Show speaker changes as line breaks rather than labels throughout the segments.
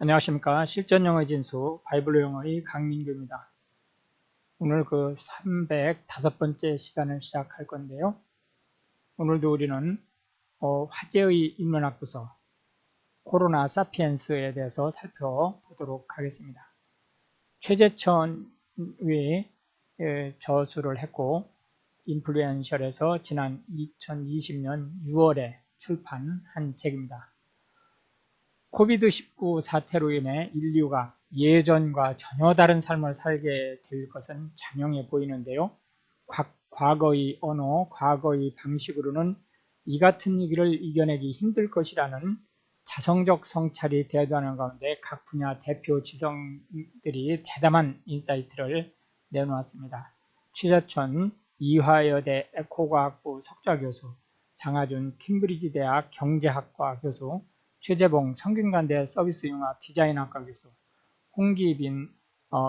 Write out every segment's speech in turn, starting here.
안녕하십니까. 실전영어의 진수 바이블 영어의 강민규입니다. 오늘 그 305번째 시간을 시작할 건데요. 오늘도 우리는 화제의 인문학 도서 코로나 사피엔스에 대해서 살펴보도록 하겠습니다. 최재천이 저술을 했고 인플루엔셜에서 지난 2020년 6월에 출판한 책입니다. 코비드-19 사태로 인해 인류가 예전과 전혀 다른 삶을 살게 될 것은 자명해 보이는데요. 과거의 언어, 과거의 방식으로는 이 같은 위기를 이겨내기 힘들 것이라는 자성적 성찰이 대두하는 가운데 각 분야 대표 지성들이 대담한 인사이트를 내놓았습니다. 최재천 이화여대 에코과학부 석좌교수, 장하준 캠브리지 대학 경제학과 교수, 최재봉 성균관대 서비스융합 디자인학과 교수, 홍기빈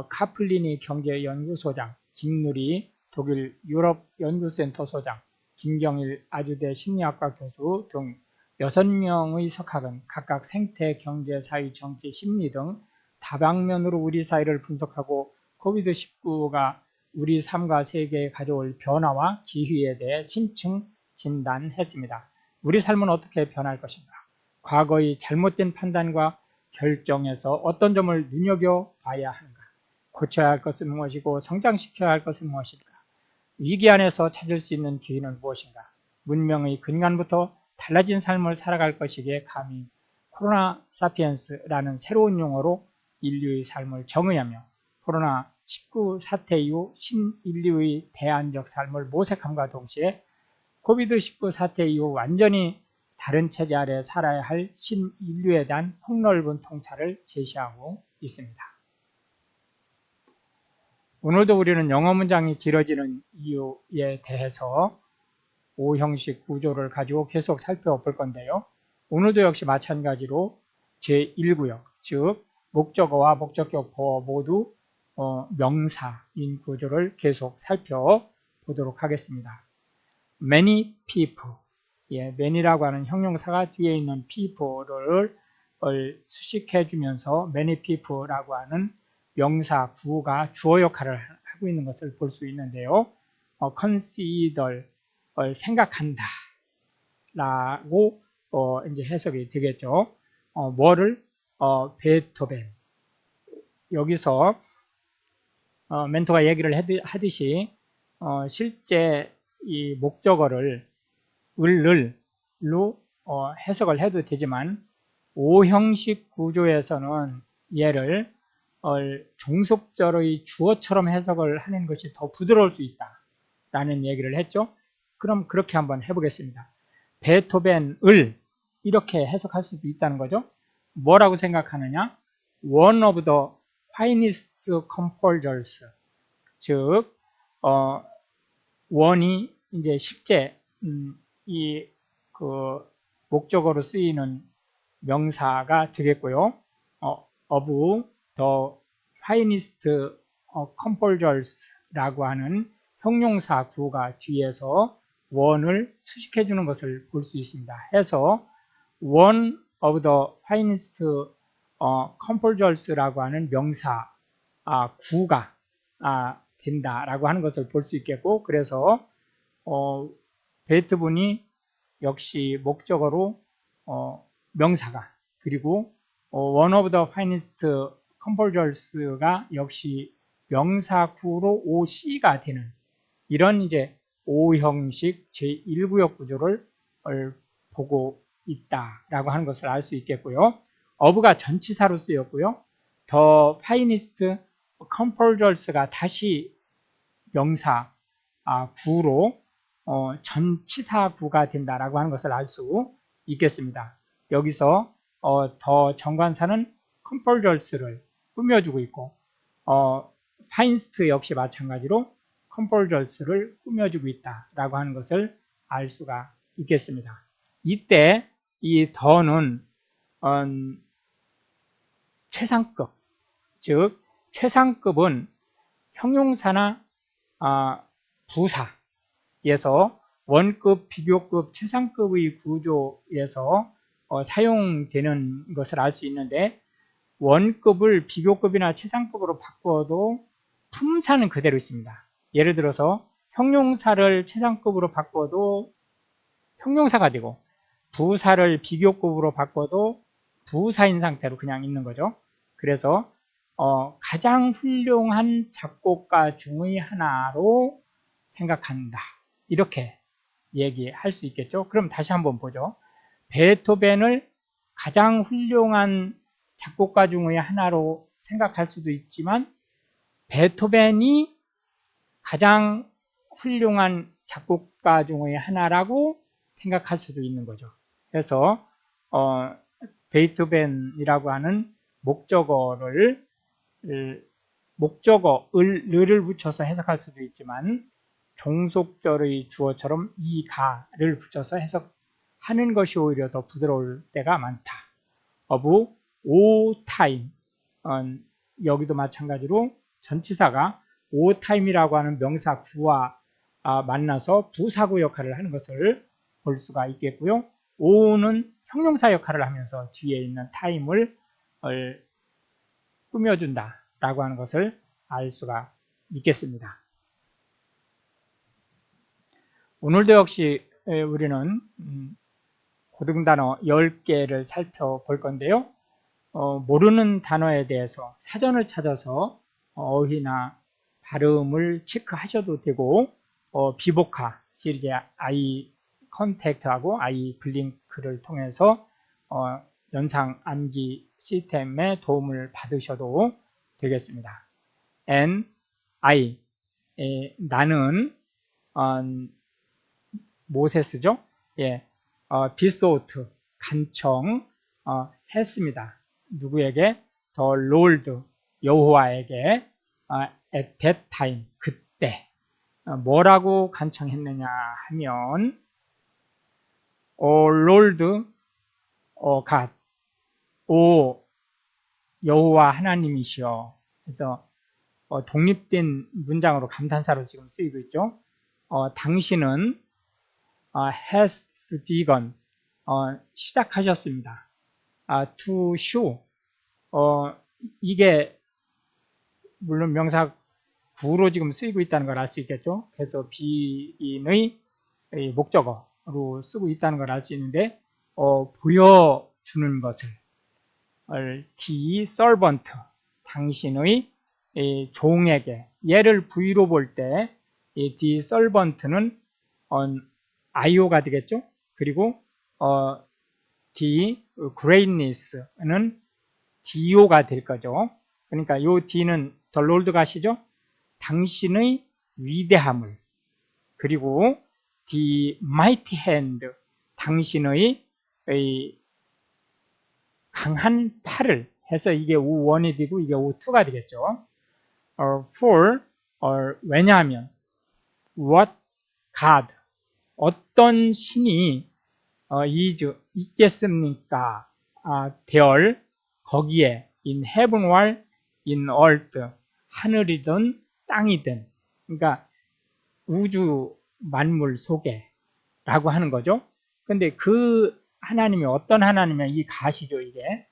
카플리니 경제연구소장, 김누리 독일 유럽연구센터 소장, 김경일 아주대 심리학과 교수 등 6명의 석학은 각각 생태, 경제, 사회, 정치, 심리 등 다방면으로 우리 사회를 분석하고 코비드-19가 우리 삶과 세계에 가져올 변화와 기회에 대해 심층 진단했습니다. 우리 삶은 어떻게 변할 것인가? 과거의 잘못된 판단과 결정에서 어떤 점을 눈여겨봐야 하는가? 고쳐야 할 것은 무엇이고 성장시켜야 할 것은 무엇인가? 위기 안에서 찾을 수 있는 기회는 무엇인가? 문명의 근간부터 달라진 삶을 살아갈 것이기에 감히 코로나 사피엔스라는 새로운 용어로 인류의 삶을 정의하며 코로나19 사태 이후 신인류의 대안적 삶을 모색함과 동시에 코비드-19 사태 이후 완전히 다른 체제 아래 살아야 할 신인류에 대한 폭넓은 통찰을 제시하고 있습니다. 오늘도 우리는 영어 문장이 길어지는 이유에 대해서 O형식 구조를 가지고 계속 살펴볼 건데요. 오늘도 역시 마찬가지로 제1구역, 즉 목적어와 목적격 보어 모두 명사인 구조를 계속 살펴보도록 하겠습니다. Many people, many라고 하는 형용사가 뒤에 있는 people를 수식해 주면서 many people라고 하는 명사 구가 주어 역할을 하고 있는 것을 볼 수 있는데요. consider, 생각한다 라고 이제 해석이 되겠죠. 뭐를? 베토벤. 여기서 멘토가 얘기를 하듯이 실제 이 목적어를 을로 해석을 해도 되지만 O형식 구조에서는 얘를 종속절의 주어처럼 해석을 하는 것이 더 부드러울 수 있다라는 얘기를 했죠. 그럼 그렇게 한번 해보겠습니다. 베토벤을 이렇게 해석할 수도 있다는 거죠. 뭐라고 생각하느냐? One of the finest composers, 즉 원이 이제 실제 이 목적어로 쓰이는 명사가 되겠고요. of the finest composers라고 하는 형용사 구가 뒤에서 원을 수식해 주는 것을 볼 수 있습니다. 해서 one of the finest composers라고 하는 명사 구가 된다라고 하는 것을 볼 수 있겠고, 그래서 베토벤이 역시 목적어로 명사가, 그리고 one of the finest composers가 역시 명사구로 OC가 되는 이런 이제 O형식 제1구역 구조를 보고 있다라고 하는 것을 알 수 있겠고요. of가 전치사로 쓰였고요. the finest composers가 다시 명사 구로 전치사구가 된다라고 하는 것을 알 수 있겠습니다. 여기서 더 정관사는 composers를 꾸며주고 있고 finest 역시 마찬가지로 composers를 꾸며주고 있다라고 하는 것을 알 수가 있겠습니다. 이때 이 더는 최상급, 즉 최상급은 형용사나 부사에서 원급, 비교급, 최상급의 구조에서 사용되는 것을 알 수 있는데, 원급을 비교급이나 최상급으로 바꾸어도 품사는 그대로 있습니다. 예를 들어서 형용사를 최상급으로 바꿔도 형용사가 되고 부사를 비교급으로 바꿔도 부사인 상태로 그냥 있는 거죠. 그래서 가장 훌륭한 작곡가 중의 하나로 생각한다. 이렇게 얘기할 수 있겠죠. 그럼 다시 한번 보죠. 베토벤을 가장 훌륭한 작곡가 중의 하나로 생각할 수도 있지만 베토벤이 가장 훌륭한 작곡가 중의 하나라고 생각할 수도 있는 거죠. 그래서 베토벤이라고 하는 목적어를 목적어를 붙여서 해석할 수도 있지만 종속절의 주어처럼 이가를 붙여서 해석하는 것이 오히려 더 부드러울 때가 많다. of all time. 여기도 마찬가지로 전치사가 all time이라고 하는 명사 구와 만나서 부사구 역할을 하는 것을 볼 수가 있겠고요. all는 형용사 역할을 하면서 뒤에 있는 time을 꾸며준다 라고 하는 것을 알 수가 있겠습니다. 오늘도 역시 우리는 고등단어 10개를 살펴볼 건데요. 모르는 단어에 대해서 사전을 찾아서 어휘나 발음을 체크하셔도 되고 비복화 시리즈 아이 컨택트하고 아이 블링크를 통해서 연상 암기 시스템의 도움을 받으셔도 되겠습니다. and I 나는 모세스죠. 예, besought 간청 했습니다. 누구에게? The Lord 여호와에게 at that time 그때 뭐라고 간청했느냐 하면 O Lord God 오 여호와 하나님이시여. 그래서 독립된 문장으로 감탄사로 지금 쓰이고 있죠. 당신은 has begun 시작하셨습니다. to show 이게 물론 명사 구로 지금 쓰이고 있다는 걸 알 수 있겠죠. 그래서 begin의 목적어로 쓰고 있다는 걸 알 수 있는데 보여주는 것을 the servant 당신의 종에게 얘를 V로 볼 때 the servant는 IO가 되겠죠. 그리고 the greatness는 DO가 될 거죠. 그러니까 이 D는 the Lord 가시죠. 당신의 위대함을 그리고 the mighty hand 당신의 강한 팔을 해서 이게 O1이 되고 이게 O2가 되겠죠. for 왜냐하면 what God 어떤 신이 is 있겠습니까? 될 거기에 in heaven or in earth 하늘이든 땅이든 그러니까 우주 만물 속에 라고 하는 거죠. 근데 그 하나님이 어떤 하나님이냐 이 가시죠 이게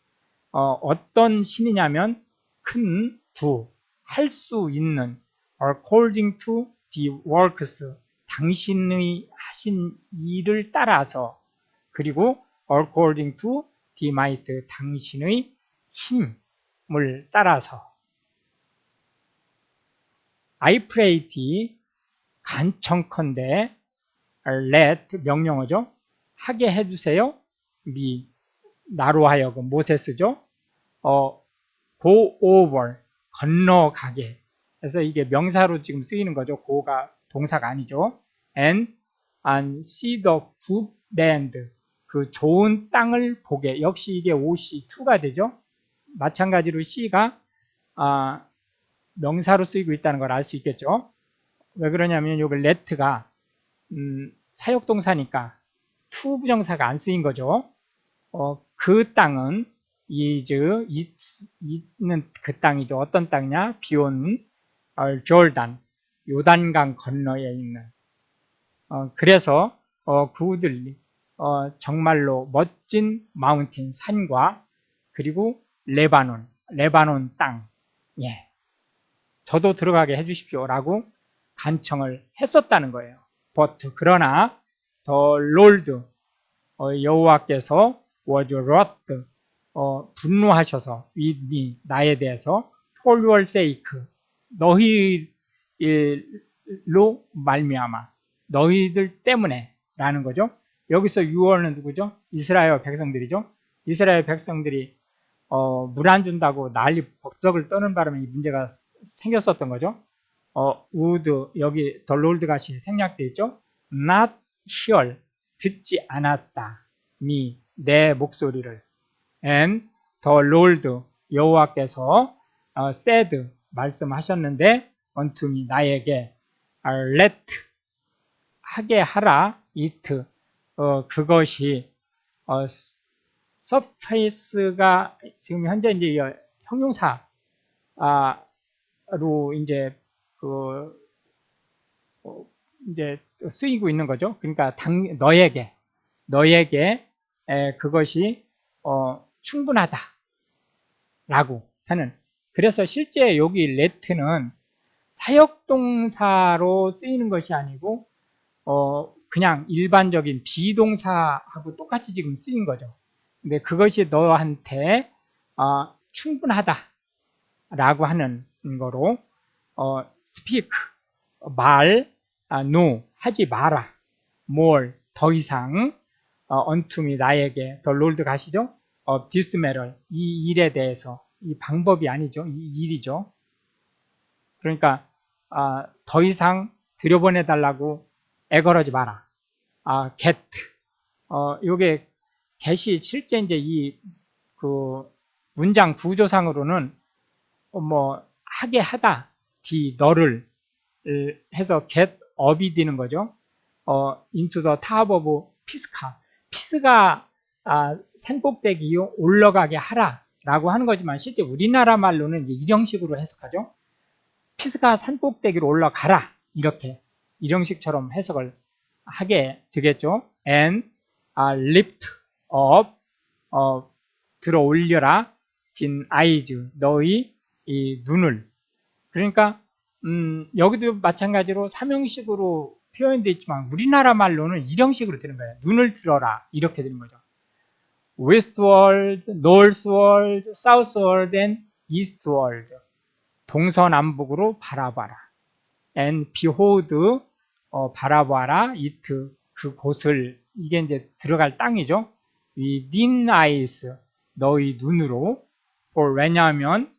어떤 신이냐면 큰 두 할 수 있는 according to the works 당신의 하신 일을 따라서 그리고 according to the might 당신의 힘을 따라서 I pray thee 간청컨대 let 명령어죠. 하게 해주세요. me 나로 하여금 모세스죠. go over 건너가게. 그래서 이게 명사로 지금 쓰이는 거죠. go가 동사가 아니죠. and see the good land 그 좋은 땅을 보게. 역시 이게 OC2가 되죠. 마찬가지로 C가 명사로 쓰이고 있다는 걸 알 수 있겠죠. 왜 그러냐면 여기 let가 사역동사니까 to 부정사가 안 쓰인 거죠. 그 땅은 있는 그 땅이죠. 어떤 땅이냐? 비온 조단 요단강 건너에 있는 그래서 그들이 정말로 멋진 마운틴 산과 그리고 레바논 레바논 땅, 예, 저도 들어가게 해주십시오 라고 간청을 했었다는 거예요. But 그러나 the Lord 여호와께서 was wroth 분노하셔서 with me 나에 대해서 for your sake 너희로 말미암아 너희들 때문에 라는 거죠. 여기서 유월은 누구죠? 이스라엘 백성들이죠. 이스라엘 백성들이 물 안 준다고 난리 법석을 떠는 바람에 이 문제가 생겼었던 거죠. would 여기 the Lord 같이 생략되어 있죠. not hear 듣지 않았다. me 내 목소리를 and the Lord 여호와께서 said 말씀하셨는데 unto me 나에게 let 하게 하라 it 그것이 surface가 지금 현재 이제 형용사로 이제 이제 쓰이고 있는 거죠. 그러니까 너에게 그것이 충분하다라고 하는. 그래서 실제 여기 let는 사역동사로 쓰이는 것이 아니고 그냥 일반적인 비동사하고 똑같이 지금 쓰인 거죠. 근데 그것이 너한테 충분하다라고 하는 거로 speak 말 no 하지 마라 more 더 이상 unto me 나에게 the Lord 가시죠. of this matter 이 일에 대해서 이 방법이 아니죠. 이 일이죠. 그러니까 더 이상 들여보내 달라고 애걸하지 마라. get 요게 get이 실제 이제 이 문장 구조상으로는 뭐 하게 하다 너를 해서 get up이 되는 거죠. into the top of 피스가 산꼭대기 올라가게 하라 라고 하는 거지만 실제 우리나라 말로는 이제 이형식으로 해석하죠. 피스가 산꼭대기로 올라가라 이렇게 이형식처럼 해석을 하게 되겠죠. and lift up 들어 올려라 딘 eyes 너희 이 눈을. 그러니까 여기도 마찬가지로 삼형식으로 표현되어 있지만 우리나라 말로는 일형식으로 되는 거예요. 눈을 들어라 이렇게 되는 거죠. westward, northward, southward, and eastward 동서남북으로 바라봐라. and behold 바라봐라 it 그곳을 이게 이제 들어갈 땅이죠. within eyes 너희 눈으로 for 왜냐하면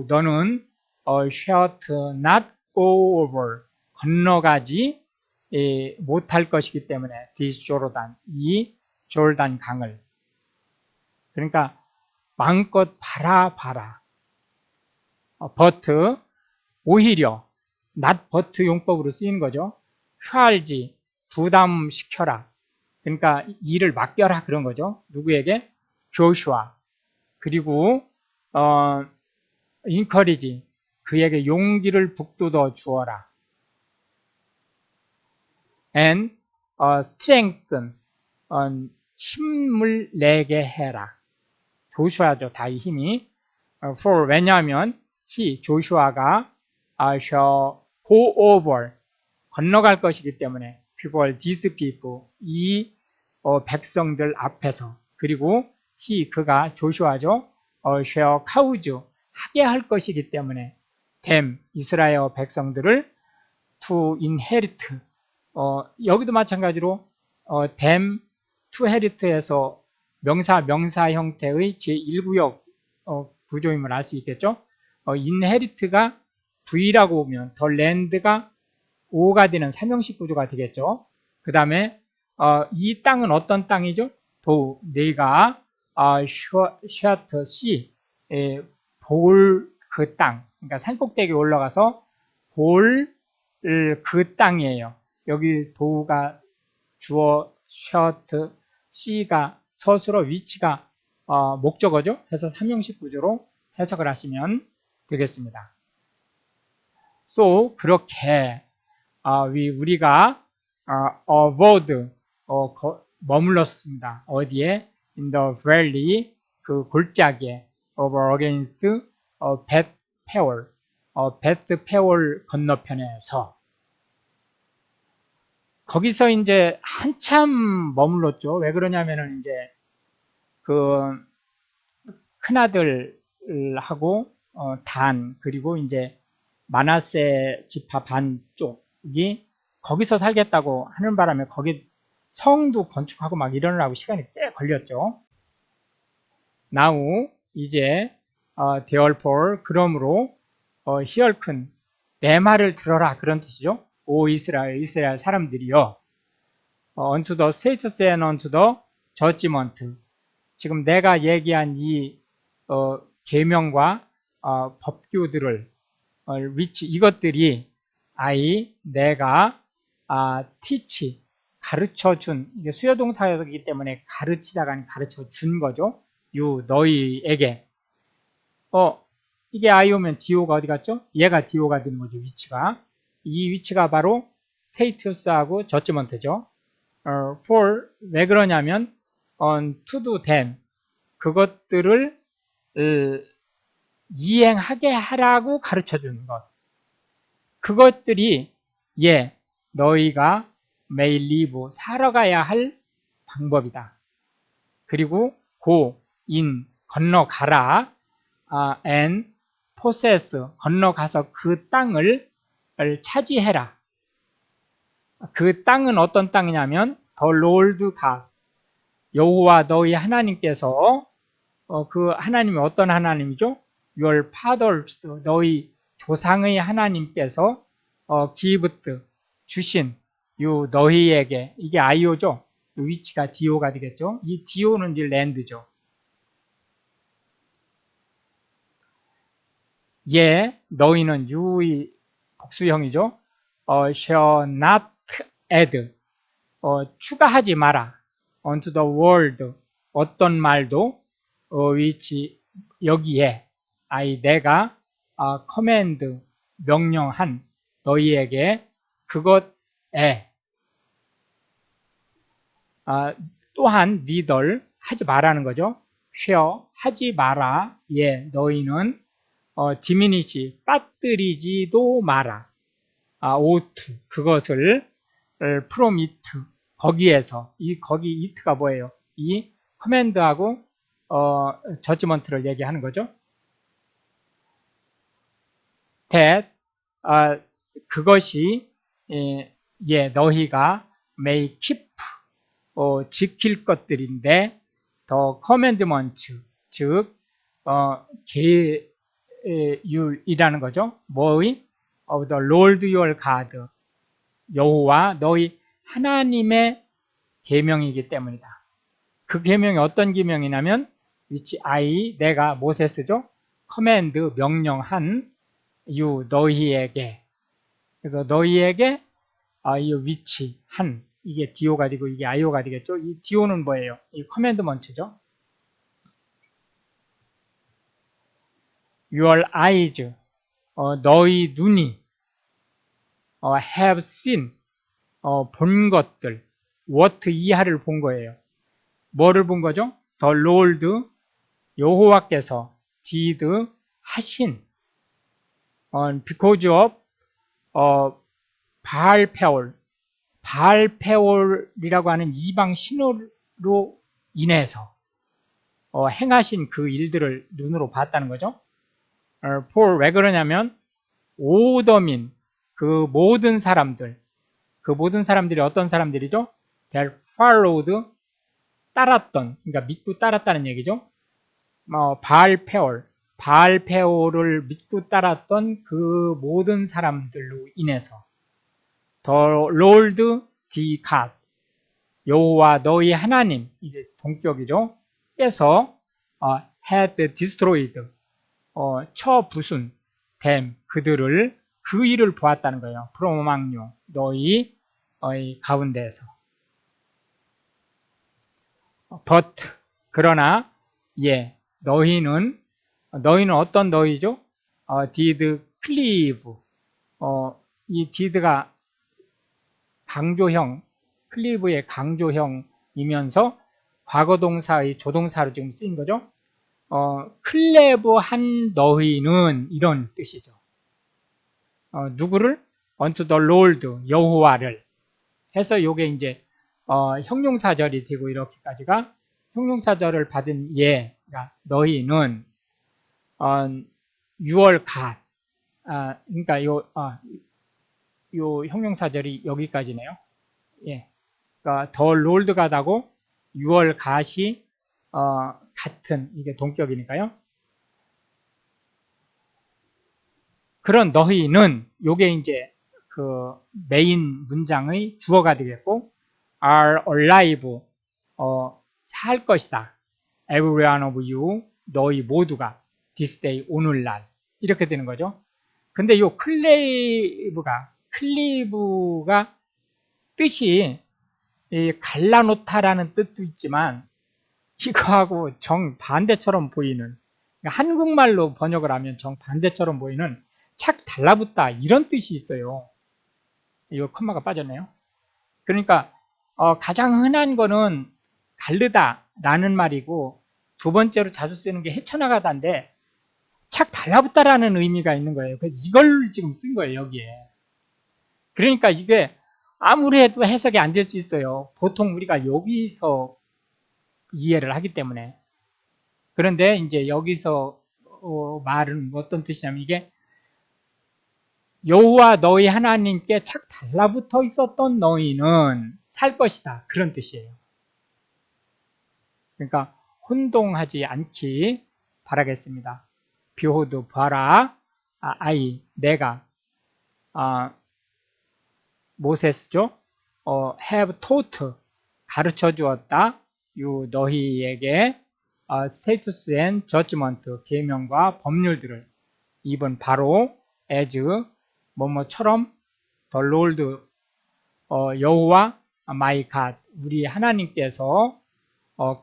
너는 shalt not go over 건너가지 못할 것이기 때문에 this Jordan 이 조르단 강을. 그러니까 마음껏 바라봐라. but 오히려 not but 용법으로 쓰이는 거죠. charge 부담시켜라. 그러니까 일을 맡겨라 그런 거죠. 누구에게? 조슈아. 그리고 encourage 그에게 용기를 북돋워 주어라. and strengthen 힘을 내게 해라. 조슈아죠. 다 이 힘이. for 왜냐하면 조슈아가 shall go over 건너갈 것이기 때문에 people, these people 이 백성들 앞에서. 그리고 그가 조슈아죠. shall cause 하게 할 것이기 때문에 them 이스라엘 백성들을 to inherit 여기도 마찬가지로 them to inherit에서 명사 형태의 제1구역 구조임을 알 수 있겠죠. inherit가 V라고 보면 the land가 O가 되는 삼형식 구조가 되겠죠. 그 다음에 이 땅은 어떤 땅이죠? 내가 short C 볼 그 땅, 그러니까 산꼭대기에 올라가서 볼 그 땅이에요. 여기 도가 주어 short C가 서술어 위치가 목적어죠. 해서 삼형식 구조로 해석을 하시면 되겠습니다. So 그렇게 우리가 abode 머물렀습니다. 어디에? In the valley 그 골짜기에 over against Beth Peor. Beth Peor 건너편에서. 거기서 이제 한참 머물렀죠. 왜 그러냐면은 이제 그 큰아들하고 단 그리고 이제 마나세 지파 반쪽이 거기서 살겠다고 하는 바람에 거기 성도 건축하고 막 이러느라고 시간이 꽤 걸렸죠. Now 이제 therefore 그러므로 히얼큰 내 말을 들어라 그런 뜻이죠. 오 이스라엘 사람들이여 unto the status and unto the judgment 지금 내가 얘기한 이 계명과 법규들을 which 이것들이 내가 teach 가르쳐준 이게 수요동사이기 때문에 가르치다가 아닌 가르쳐준 거죠. you 너희에게 이게 오면 do가 어디 갔죠? 얘가 do가 되는 거죠. 위치가 이 위치가 바로 status하고 judgment죠. for 왜 그러냐면 to do them 그것들을 이행하게 하라고 가르쳐 주는 것. 그것들이 너희가 may live 살아가야 할 방법이다. 그리고 go in 건너가라 and possess 건너가서 그 땅을 차지해라. 그 땅은 어떤 땅이냐면 the Lord God 여호와 너희 하나님께서 그 하나님이 어떤 하나님이죠? Your fathers 너희 조상의 하나님께서 gived 주신 요 너희에게 이게 아이오죠. 위치가 디오가 되겠죠. 이 디오는 이제 랜드죠. 너희는 유의 복수형이죠. shall not add 추가하지 마라. unto the word 어떤 말도 which 여기에 내가 command 명령한 너희에게 그것에 또한 니들 하지 말라는 거죠. 하지 마라. 너희는 diminish 빠뜨리지도 마라. ought 그것을 from it 거기에서 거기 it가 뭐예요? 이 command하고 judgment를 얘기하는 거죠. that 그것이 너희가 may keep 지킬 것들인데 the commandment 즉 계율이라는 거죠. 뭐의? of the Lord your God 여호와 너희 하나님의 계명이기 때문이다. 그 계명이 어떤 계명이냐면 which 내가 모세스죠. command 명령한 you 너희에게 그래서 너희에게 이 which 한 이게 do가 되고 이게 io가 되겠죠. 이 do는 뭐예요? 이 commandment죠. your eyes 너희 눈이 have seen 본 것들 what 이하를 본 거예요. 뭐를 본 거죠? The Lord 여호와께서 did 하신 because of 바알페올이라고 하는 이방 신호로 인해서 행하신 그 일들을 눈으로 봤다는 거죠. for 왜 그러냐면 오더민 그 모든 사람들이 어떤 사람들이죠? They followed 따랐던 그러니까 믿고 따랐다는 얘기죠. 바알페올을 믿고 따랐던 그 모든 사람들로 인해서 The Lord thy God 여호와 너희 하나님 이게 동격이죠. 께서 had destroyed 쳐 부순 them 그들을 그 일을 보았다는 거예요. from among you 너희 가운데에서 but 그러나 너희는 어떤 너희죠? did cleave 이 did가 강조형 cleave의 강조형이면서 과거동사의 조동사로 지금 쓰인 거죠. 클레버한 너희는 이런 뜻이죠. 누구를? unto the Lord, 여호와를 해서 요게 이제 형용사절이 되고 이렇게까지가 형용사절을 받은 얘가 너희는 6월 갓 그러니까 요 형용사절이 여기까지네요. 예. 그러니까 더 롤드 갓하고 6월 갓이 같은 이게 동격이니까요. 그런 너희는 요게 이제 그 메인 문장의 주어가 되겠고 are alive 살 것이다. every one of you 너희 모두가 this day 오늘날 이렇게 되는 거죠. 근데 요 클리브가 뜻이 갈라놓다라는 뜻도 있지만 이거하고 정반대처럼 보이는 그러니까 한국말로 번역을 하면 정반대처럼 보이는 착 달라붙다 이런 뜻이 있어요. 이거 콤마가 빠졌네요. 그러니까 가장 흔한 거는 가르다 라는 말이고 두 번째로 자주 쓰는 게 헤쳐나가다인데 착 달라붙다라는 의미가 있는 거예요. 그래서 이걸 지금 쓴 거예요, 여기에. 그러니까 이게 아무리 해도 해석이 안 될 수 있어요. 보통 우리가 여기서 이해를 하기 때문에. 그런데 이제 여기서 말은 어떤 뜻이냐면 이게 여호와 너희 하나님께 착 달라붙어 있었던 너희는 살 것이다. 그런 뜻이에요. 그러니까 혼동하지 않기 바라겠습니다. 비호드 봐라 내가 모세스죠. have taught 가르쳐 주었다. you 너희에게 status and judgment 계명과 법률들을 이번 바로 as 뭐뭐처럼 the Lord 여호와 my God 우리 하나님께서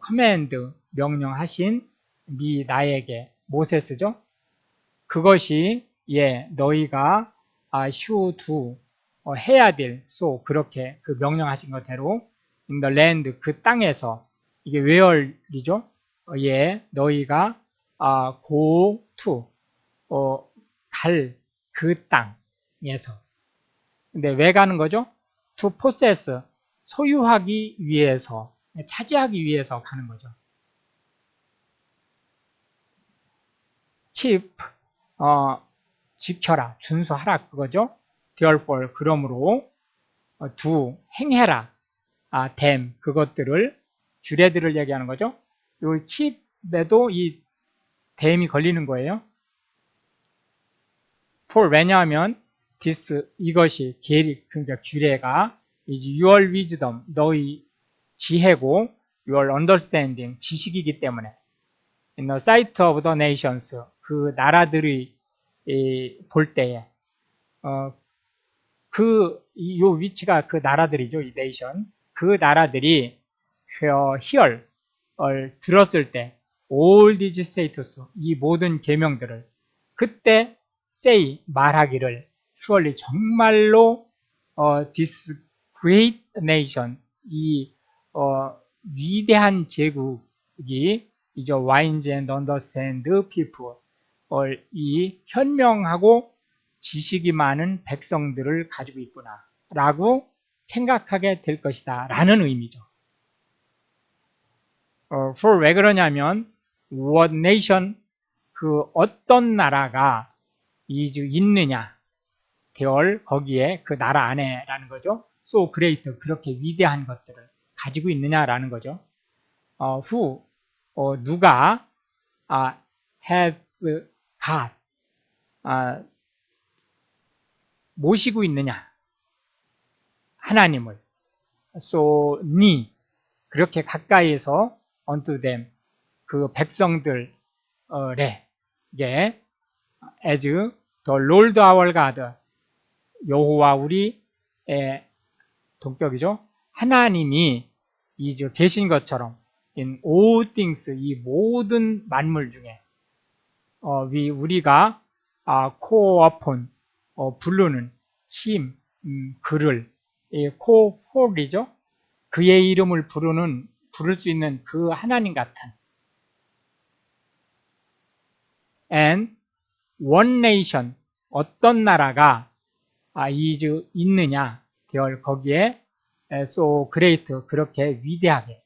command 명령하신 미 나에게 모세스죠. 그것이 너희가 should do 해야 될 so 그렇게 그 명령하신 것대로 in the land 그 땅에서 이게 where이죠. 너희가 go to 갈 그 땅에서 근데 왜 가는 거죠? to possess 소유하기 위해서 차지하기 위해서 가는 거죠. keep 지켜라 준수하라 그거죠. therefore 그러므로 do 행해라 them 그것들을 주례들을 얘기하는 거죠. 이 keep에도 이 them이 걸리는 거예요. for 왜냐하면 this 이것이 계리 그러니까 주례가 is your wisdom 너희 지혜고 your understanding 지식이기 때문에 in the sight of the nations 그 나라들이 볼 때에 요 위치가 그 나라들이죠. 이 nation 그 나라들이 hear 들었을 때 all these status 이 모든 계명들을 그때 say 말하기를 surely 정말로 this great nation 이 위대한 제국이 이제 wise and understand people 이 현명하고 지식이 많은 백성들을 가지고 있구나 라고 생각하게 될 것이다 라는 의미죠. for 왜 그러냐면 what nation 그 어떤 나라가 is 있느냐 대얼 거기에 그 나라 안에 라는 거죠. so great 그렇게 위대한 것들을 가지고 있느냐라는 거죠. who 누가 have got 모시고 있느냐 하나님을 so near 그렇게 가까이에서 unto them 그 백성들에 as the Lord our God 여호와 우리의 동격이죠. 하나님이 계신 것처럼 in all things 이 모든 만물 중에 우리가 call upon 부르는 힘 그를 call for이죠. 그의 이름을 부를 수 있는 그 하나님 같은 and one nation 어떤 나라가 is 있느냐 되어 거기에 so great 그렇게 위대하게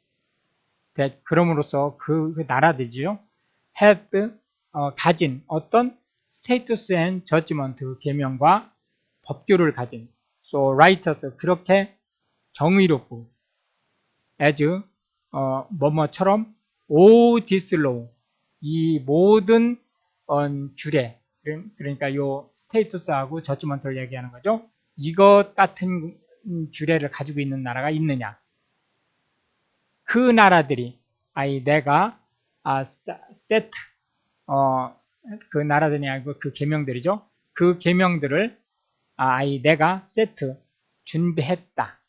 that 그럼으로써 그 나라들이죠 had 가진 어떤 status and judgment 계명과 법규를 가진 so righteous 그렇게 정의롭고 as 뭐뭐처럼 all this law 이 모든 규례 그러니까 요 스테이투스하고 저지먼트를 얘기하는 거죠. 이것 같은 규례를 가지고 있는 나라가 있느냐? 그 나라들이 내가 세트 그 나라들이 아니고 그 계명들이죠. 그 계명들을 내가 세트 준비했다.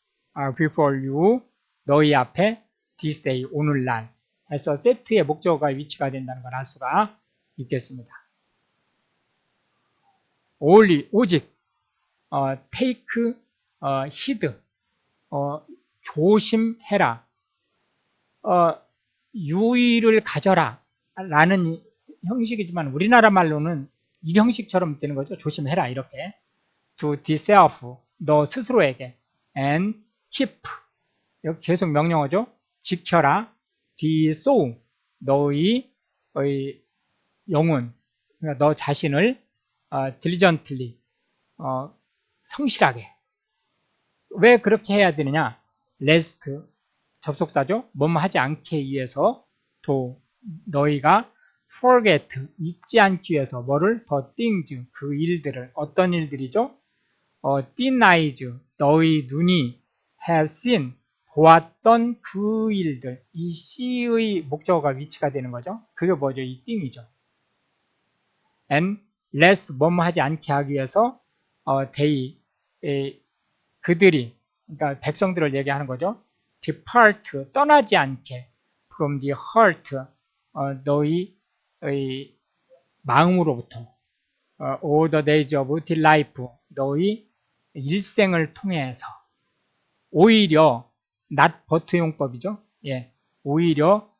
before you 너희 앞에 this day 오늘날 해서 세트의 목적어가 위치가 된다는 걸 알 수가 있겠습니다. only 오직 take heed 조심해라 유의를 가져라 라는 형식이지만 우리나라 말로는 이 형식처럼 되는 거죠. 조심해라 이렇게 to thyself 너 스스로에게 and keep 여기 계속 명령어죠. 지켜라 thy soul 너의 영혼 그러니까 너 자신을 diligently 성실하게 왜 그렇게 해야 되느냐 lest 접속사죠. 뭐뭐 하지 않게 위해서 또 너희가 forget 잊지 않기 위해서 뭐를 the things 그 일들을 어떤 일들이죠. denies 너희 눈이 have seen 보았던 그 일들 이 C의 목적어가 위치가 되는 거죠. 그게 뭐죠? 이 thing이죠. and lest 뭐뭐 하지 않게 하기 위해서 they 그들이 그러니까 백성들을 얘기하는 거죠. depart 떠나지 않게 from the heart 너희 마음으로부터 all the days of thy life 너희 일생을 통해서 오히려 not but 용법이죠. 예, 오히려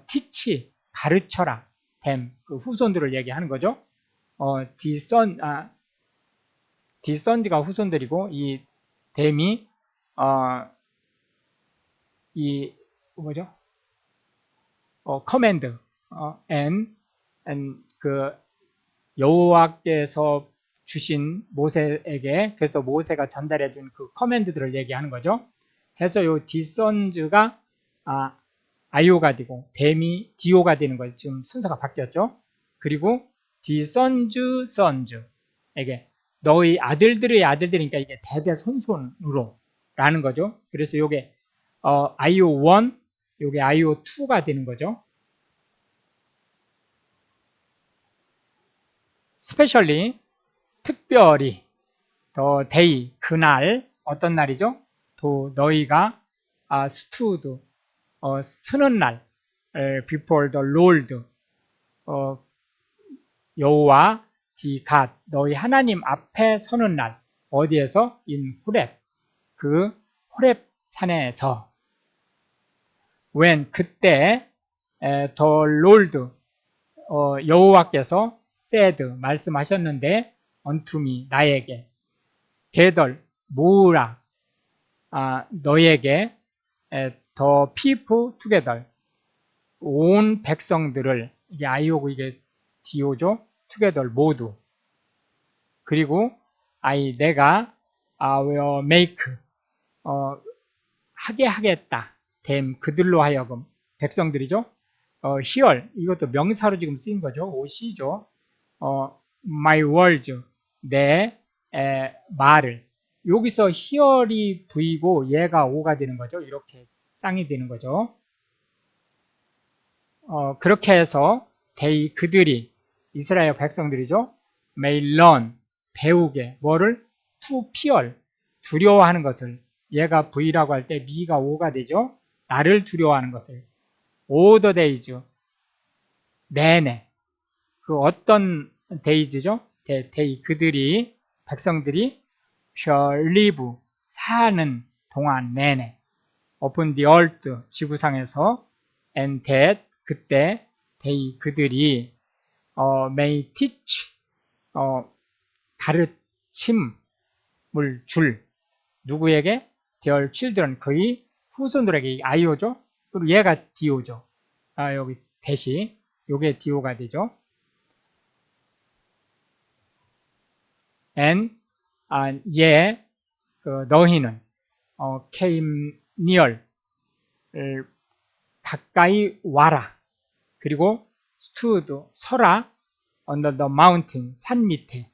teach 가르쳐라 them 그 후손들을 얘기하는 거죠. descend가 후손들이고 이 them이 이 뭐죠? command and 그 여호와께서 주신 모세에게 그래서 모세가 전달해 준 그 커맨드들을 얘기하는 거죠. 해서 요 디선즈가 아이오가 되고 댐이 디오가 되는 거죠. 지금 순서가 바뀌었죠. 그리고 디선즈 선즈에게 너희 아들들의 아들들이니까 이게 대대손손으로 라는 거죠. 그래서 요게 IO1 요게 IO2가 되는 거죠. especially 특별히 the day 그날 어떤 날이죠? 또 너희가 stood 서는 날 before the Lord 여호와 the God 너희 하나님 앞에 서는 날 어디에서? in 호렙 그 호렙 산에서 when 그때 the Lord 여호와께서 said 말씀하셨는데 unto me 나에게 gather 모으라 너에게 the people together 온 백성들을 이게 아이오고 이게 디오죠 together 모두 그리고 내가 will make 하게 하겠다 them 그들로 하여금 백성들이죠 here 이것도 명사로 지금 쓰인 거죠 OC죠 my words 내 말을 여기서 here이 V고 얘가 O가 되는 거죠. 이렇게 쌍이 되는 거죠. 그렇게 해서 they 그들이 이스라엘 백성들이죠. may learn 배우게 뭐를 to fear 두려워하는 것을 얘가 V라고 할 때 me가 O가 되죠. 나를 두려워하는 것을 all the days 내내 그 어떤 days죠? day 그들이 백성들이 shall live 사는 동안 내내 upon the earth 지구상에서 and that 그때 they 그들이 may teach, 가르침을 줄, 누구에게? their children, 그의 후손들에게. i오죠? 그리고 얘가 do죠. 여기 대시, 요게 do가 되죠. and, 너희는, came near, 가까이 와라. 그리고 stood, 서라, under the mountain, 산 밑에.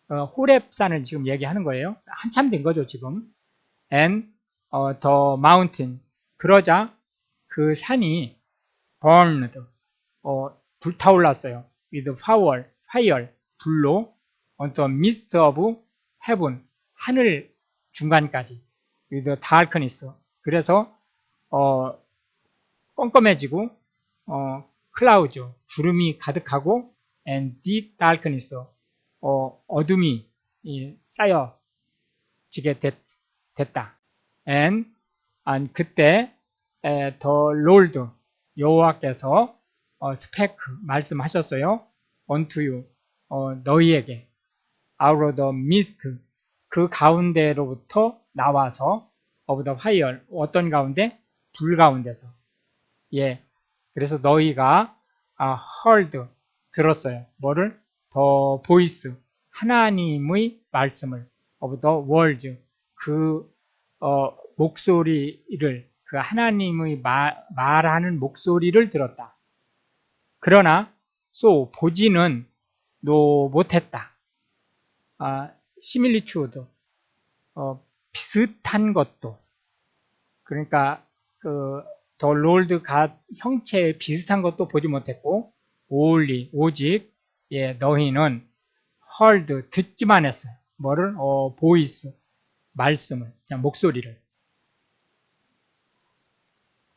호렙산을 지금 얘기하는 거예요. 한참 된 거죠, 지금. and, the mountain, 그러자 그 산이 burned, 불타올랐어요. with fire, 불로, on the midst of heaven, 하늘 중간까지. with darkness, 그래서 껌껌해지고, clouds, 구름이 가득하고, and deep darkness, 어둠이 쌓여지게 됐다. and 그때 the Lord, 여호와께서 spake, 말씀하셨어요. unto you, 너희에게. out of the mist, 그 가운데로부터 나와서, of the fire, 어떤 가운데? 불 가운데서. 예, 그래서 너희가 heard, 들었어요. 뭐를? the voice, 하나님의 말씀을. of the words, 그 목소리를, 그 하나님의 말하는 목소리를 들었다. 그러나 so, 보지는 못했다. similitude, 비슷한 것도. 그러니까 the Lord God, 형체에 비슷한 것도 보지 못했고, only, 오직, 너희는 heard, 듣기만 했어요. 뭐를? voice, 말씀을, 그냥 목소리를.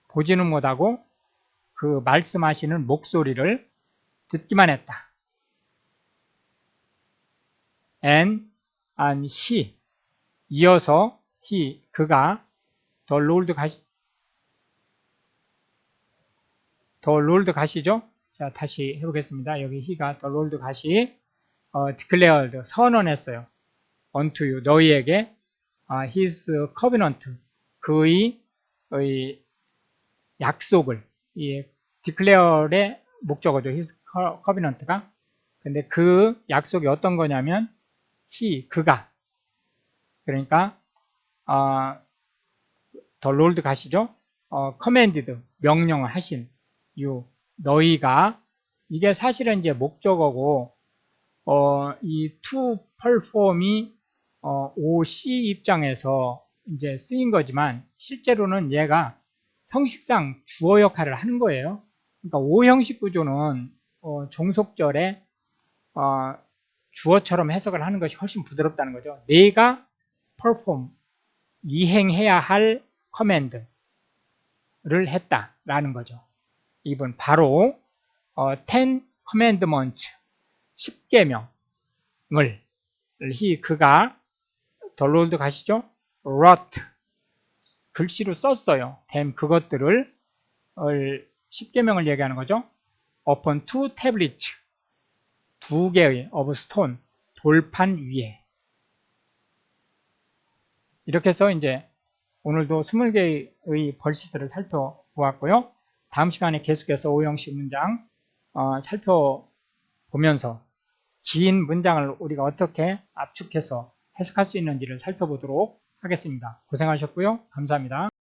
보지는 못하고 그 말씀하시는 목소리를 듣기만 했다. and he, 이어서 he, 그가 the Lord 가시죠? 자, 다시 해보겠습니다. 여기 he가 the Lord 가시, declared, 선언했어요. unto you, 너희에게, his covenant, 그의 약속을, 이 declare의 목적어죠. his covenant가. 근데 그 약속이 어떤 거냐면 he, 그가. 그러니까 the Lord 가시죠. commanded, 명령을 하신 you, 너희가. 이게 사실은 이제 목적어고, 이 to perform이 OC 입장에서 이제 쓰인 거지만 실제로는 얘가 형식상 주어 역할을 하는 거예요. 그러니까 오형식 구조는 종속절에 주어처럼 해석을 하는 것이 훨씬 부드럽다는 거죠. 내가 perform, 이행해야 할 커맨드를 했다라는 거죠. 이번 바로 Ten Commandments, 10계명을 그가 the Lord 가시죠? wrote, 글씨로 썼어요. them, 그것들을 10계명을 얘기하는 거죠. upon two tablets, 2개의 of stone, 돌판 위에. 이렇게 해서 이제 오늘도 20개의 벌시스를 살펴보았고요. 다음 시간에 계속해서 오형식 문장 살펴보면서 긴 문장을 우리가 어떻게 압축해서 해석할 수 있는지를 살펴보도록 하겠습니다. 고생하셨고요. 감사합니다.